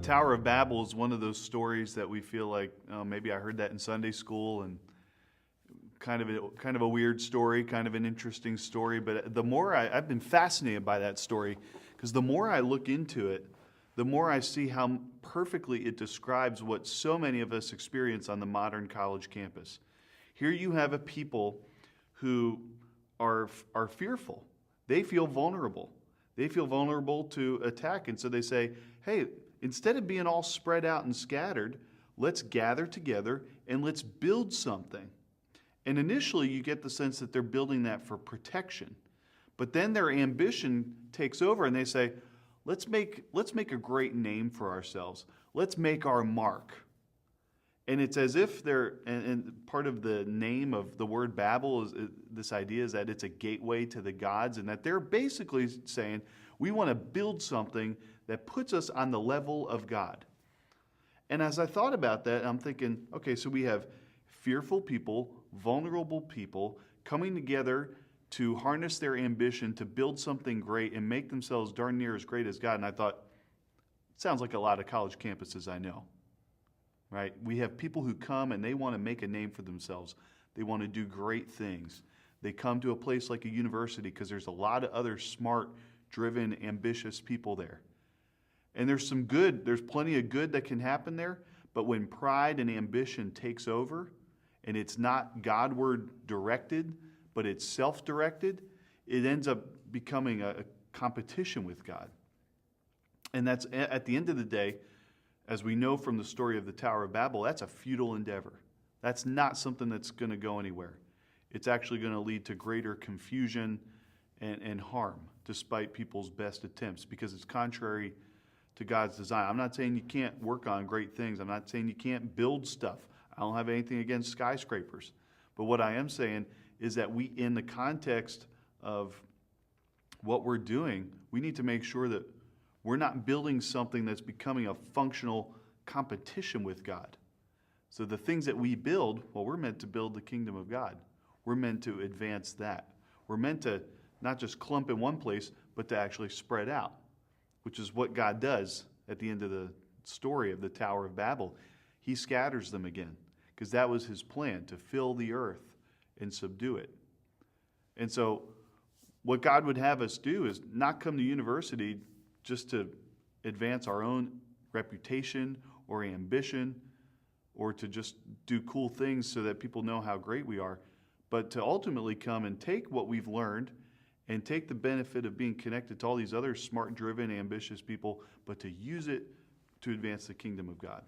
Tower of Babel is one of those stories that we feel like, oh, maybe I heard that in Sunday school, and kind of a weird story, kind of an interesting story. But the more I've been fascinated by that story, because the more I look into it, the more I see how perfectly it describes what so many of us experience on the modern college campus. Here you have a people who are fearful. They feel vulnerable. They feel vulnerable to attack. And so they say, hey, instead of being all spread out and scattered, let's gather together and let's build something. And initially you get the sense that they're building that for protection. But then their ambition takes over and they say, let's make a great name for ourselves. Let's make our mark. And it's as if and part of the name of the word Babel is this idea is that it's a gateway to the gods, and that they're basically saying, we want to build something that puts us on the level of God. And as I thought about that, I'm thinking, okay, so we have fearful people, vulnerable people coming together to harness their ambition to build something great and make themselves darn near as great as God. And I thought, it sounds like a lot of college campuses I know. Right? We have people who come and they want to make a name for themselves. They want to do great things. They come to a place like a university because there's a lot of other smart, driven, ambitious people there. And there's plenty of good that can happen there, but when pride and ambition takes over, and it's not Godward directed, but it's self-directed, it ends up becoming a competition with God. And that's, at the end of the day, as we know from the story of the Tower of Babel, that's a futile endeavor. That's not something that's going to go anywhere. It's actually going to lead to greater confusion and harm, despite people's best attempts, because it's contrary to God's design. I'm not saying you can't work on great things. I'm not saying you can't build stuff. I don't have anything against skyscrapers. But what I am saying is that we, in the context of what we're doing, we need to make sure that we're not building something that's becoming a functional competition with God. So the things that we build, well, we're meant to build the kingdom of God. We're meant to advance that. We're meant to not just clump in one place, but to actually spread out, which is what God does at the end of the story of the Tower of Babel. He scatters them again, because that was his plan, to fill the earth and subdue it. And so what God would have us do is not come to university just to advance our own reputation or ambition, or to just do cool things so that people know how great we are, but to ultimately come and take what we've learned and take the benefit of being connected to all these other smart, driven, ambitious people, but to use it to advance the kingdom of God.